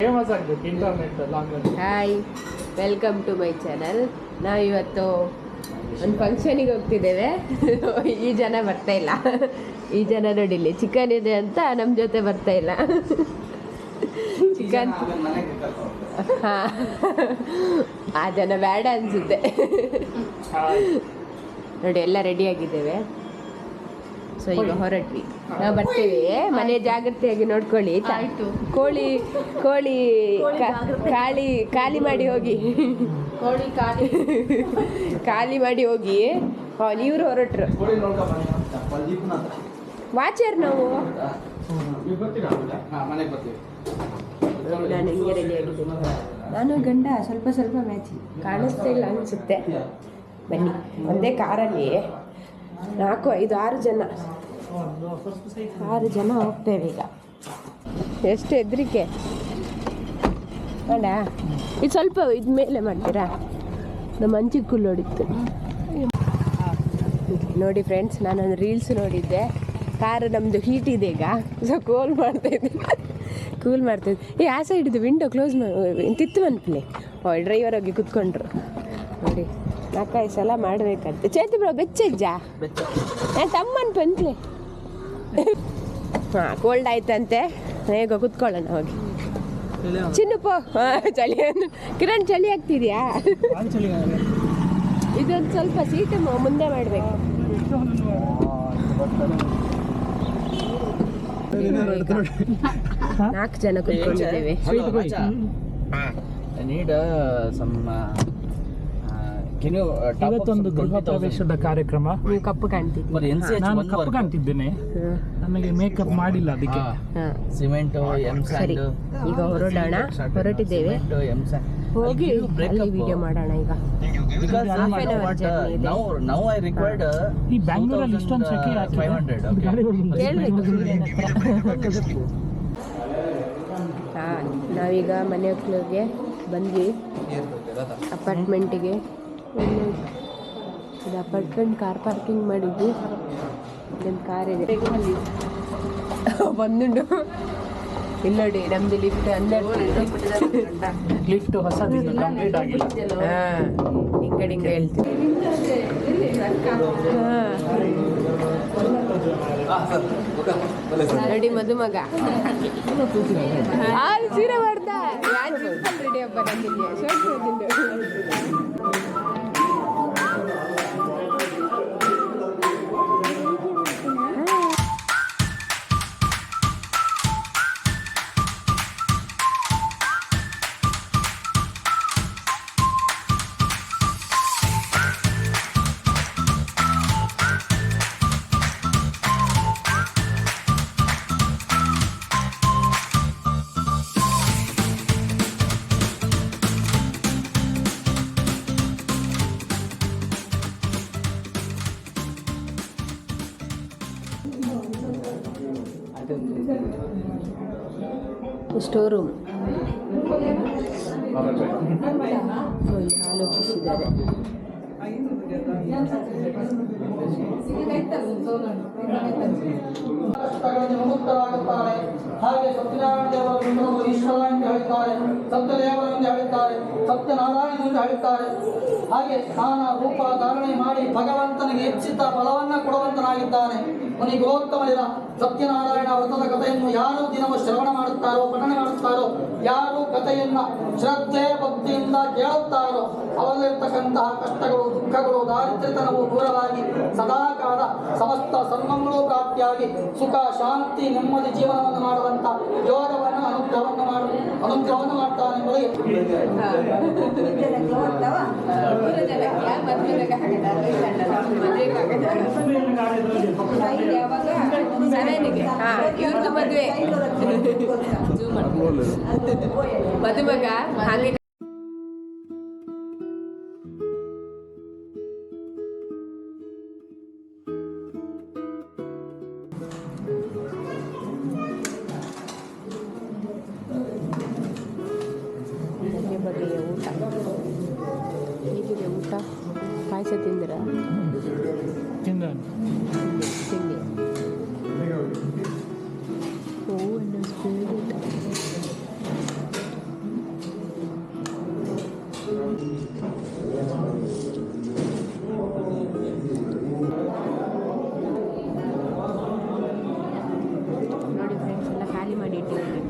Famous ಆಗಬೇಕು internet language. Hi, welcome to my channel. ನಾವಿವತ್ತು ಒಂದು ಫಂಕ್ಷನಿಗೆ ಹೋಗ್ತಿದ್ದೇವೆ. ಈ ಜನ ಬರ್ತಾ ಇಲ್ಲ. ಈ ಜನ ನೋಡಿಲ್ಲಿ ಚಿಕನ್ ಇದೆ ಅಂತ ನಮ್ಮ ಜೊತೆ ಬರ್ತಾ ಇಲ್ಲ. ಚಿಕನ್ ಹಾಂ, ಆ ಜನ ಬೇಡ ಅನಿಸುತ್ತೆ. ನೋಡಿ, ಎಲ್ಲ ರೆಡಿಯಾಗಿದ್ದೇವೆ. ಸೊ ಈಗ ಹೊರಟ್ವಿ, ನಾವು ಬರ್ತೀವಿ. ಮನೆ ಜಾಗ್ರತೆಯಾಗಿ ನೋಡ್ಕೊಳ್ಳಿ. ಕೋಳಿ ಕೋಳಿ ಖಾಲಿ ಮಾಡಿ ಹೋಗಿ, ಕೋಳಿ ಖಾಲಿ ಮಾಡಿ ಹೋಗಿ. ಇವರು ಹೊರಟ್ರು. ವಾಚರ್ ನಾವು ನಾನು ಹಿಂಗೆ ರೆಡಿ ಆಗಿದ್ದೀನಿ. ನಾನು ಗಂಡ ಸ್ವಲ್ಪ ಮ್ಯಾಚ್ ಕಾಣಿಸ್ತಾ ಇಲ್ಲ ಅನಿಸುತ್ತೆ. ಬನ್ನಿ, ಒಂದೇ ಕಾರಲ್ಲಿ 4, 5, 6 ಜನ ಹೋಗ್ತೇವೆ ಈಗ. ಎಷ್ಟು ಹೆದರಿಕೆ ಅಣ್ಣ. ಇದು ಸ್ವಲ್ಪ ಇದು ಮೇಲೆ ಮಾಡ್ತೀರಾ? ನಮ್ಮ ಮಂಚಿಗೆ ಕುಲ್ಲೋಡಿತ್ತು ನೋಡಿ ಫ್ರೆಂಡ್ಸ್. ನಾನೊಂದು ರೀಲ್ಸ್ ನೋಡಿದ್ದೆ. ಕಾರು ನಮ್ಮದು ಹೀಟ್ ಇದೆ ಈಗ, ಸೊ ಕೂಲ್ ಮಾಡ್ತಾಯಿದ್ದೆ. ಆ ಸೈಡಿದ್ದು ವಿಂಡೋ ಕ್ಲೋಸ್ ಮಾಡಿ ತಿತ್ತು ಅನ್ಪ್ಲೆ. ಡ್ರೈವರ್ ಹೋಗಿ ಕುತ್ಕೊಂಡ್ರು ನೋಡಿ. 4-5 ಸಲ ಮಾಡಬೇಕಂತೆ. ಚೇತು ಬ್ರೋ ಬೆಚ್ಚಜ್ಜ ತಮ್ಮನ್ ಪಂತ್ಲೆ. ಹಾಂ, ಕೋಲ್ಡ್ ಆಯ್ತಂತೆ. ಹೇಗೋ ಕುತ್ಕೊಳ್ಳೋಣ ಹೋಗಿ. ಚಿನ್ನಪ್ಪೋ ಚಳಿ. ಕಿರಣ್, ಚಳಿ ಆಗ್ತಿದ್ಯಾ? ಇದೊಂದು ಸ್ವಲ್ಪ ಸೀಟ್ ಮುಂದೆ ಮಾಡಬೇಕು. 4 ಜನ ಕುತ್ಕೊಂಡಿದ್ದೇವೆ. ಇವತ್ತೊಂದು ಗೃಹ ಪ್ರವೇಶದ ಕಾರ್ಯಕ್ರಮ. ನೀವು ಕಪ್ಪು ಕಾಣ್ತಿದ್ದೀರಿ. ನಾನು ಕಪ್ಪು ಕಾಣ್ತಿದ್ದೇನೆ. ನನಗೆ ಮೇಕಪ್ ಮಾಡಿಲ್ಲ, ಅದಕ್ಕೆ ಸಿಮೆಂಟ್. ಸರಿ, ಈಗ ಹೊರಟಿದ್ದೇವೆ. ಹೋಗಿ ಅಲ್ಲಿ ವಿಡಿಯೋ ಮಾಡೋಣ ಈಗ. ಈ ಬ್ಯಾಂಗ್ಳೂರಲ್ಲಿ ಇಷ್ಟೊಂದು ಸೆಕೆ ಹಾಂ, ನಾವೀಗ ಮನೆ ಹಕ್ಕಳಿಗೆ ಬಂದ್ವಿ. ಅಪಾರ್ಟ್ಮೆಂಟಿಗೆ. ಇದು ಅಪಾರ್ಟ್ಮೆಂಟ್ ಕಾರ್ ಪಾರ್ಕಿಂಗ್ ಮಾಡಿದ್ವಿ. ಇಲ್ಲೊಂದು ಕಾರ್ ಇದೆ. ಬಂದುಂಡು ಇಲ್ಲಿ ನೋಡಿ, ನಮ್ದು ಲಿಫ್ಟ್ 12 ಲಿಫ್ಟ್ ಹೊಸದಿಲ್ಲ, ಕಂಪ್ಲೀಟ್ ಆಗಿಲ್ಲ. ಹಾಂ, ಹಿಂಗೆ ಹೇಳ್ತೀವಿ. ನೋಡಿ, ಮದುಮಗ ಸೀರೆ ಮಾಡ್ದ. ರೆಡಿ ಹಬ್ಬ ನಂದಿಲ್ಲ. Store room. ಆಲೋಚಿಸಿದ್ದಾರೆ. ಹಾಗೆ ಸತ್ಯನಾರಾಯಣ ದೇವರು ಈಶ್ವರ ಎಂದು ಹೇಳುತ್ತಾರೆ, ಸತ್ಯದೇವರು ಎಂದು ಹೇಳುತ್ತಾರೆ, ಸತ್ಯನಾರಾಯಣ ಎಂದು ಹೇಳುತ್ತಾರೆ. ಹಾಗೆ ನಾನಾ ರೂಪ ಧಾರಣೆ ಮಾಡಿ ಭಗವಂತನಿಗೆ ಹೆಚ್ಚಿತ ಫಲವನ್ನ ಕೊಡುವಂತನಾಗಿದ್ದಾನೆ. ಮುನಿಗೋತ್ತಮರ ಸತ್ಯನಾರಾಯಣ ವ್ರತದ ಕಥೆಯನ್ನು ಯಾರು ದಿನವೂ ಶ್ರವಣ ಮಾಡುತ್ತಾರೋ, ಪಠಣ ಮಾಡುತ್ತಾರೋ, ಯಾರು ಕಥೆಯನ್ನ ಶ್ರದ್ಧೆ ಭಕ್ತಿಯಿಂದ ಕೇಳುತ್ತಾರೋ ಅವರಲ್ಲಿರ್ತಕ್ಕಂತಹ ಕಷ್ಟಗಳು, ದುಃಖಗಳು, ದಾರಿದ್ರ್ಯತನವು ದೂರವಾಗಿ ಸದಾಕಾಲ ಸಮಸ್ತ ಸನ್ಮಂಗಳು ಪ್ರಾಪ್ತಿಯಾಗಿ ಸುಖ, ಶಾಂತಿ, ನೆಮ್ಮದಿ ಜೀವನವನ್ನು ಮಾಡುವಂತ ಯೋಗವನ್ನು ಅನುಗ್ರಹವನ್ನು ಮಾಡ್ತಾನೆ. ಇವ್ರದ್ದು ಮದುವೆ ಮದುಮಗ ಹಾಗೆ. ಬಗೆಯ ಊಟ ಹೇಗಿದೆ? ಊಟ ಪಾಯಸ ತಿಂದಿರಾ? ತಿಂದೆ. ಮಾಡಿಟ್ಟಿದ್ದೀನಿ.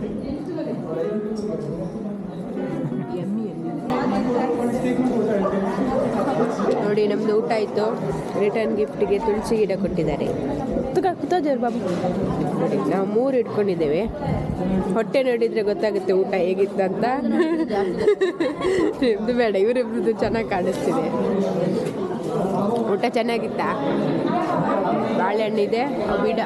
ಎಮ್ಮಿ ನೋಡಿ, ನಮ್ಮದು ಊಟ ಆಯಿತು. ರಿಟರ್ನ್ ಗಿಫ್ಟಿಗೆ ತುಳಸಿ ಗಿಡ ಕೊಟ್ಟಿದ್ದಾರೆ. ಕೂತೋದೇವ್ರು ಬಾಬು. ನೋಡಿ, ನಾವು 3 ಇಟ್ಕೊಂಡಿದ್ದೇವೆ. ಹೊಟ್ಟೆ ನೋಡಿದರೆ ಗೊತ್ತಾಗುತ್ತೆ ಊಟ ಹೇಗಿತ್ತಂತ. ನಿಮ್ಮದು ಬೇಡ, ಇವರಿಬ್ರದ್ದು ಚೆನ್ನಾಗಿ ಕಾಣಿಸ್ತಿದೆ. ಊಟ ಚೆನ್ನಾಗಿತ್ತಾ? ಬಾಳೆಹಣ್ಣಿದೆ, ಗಿಡ.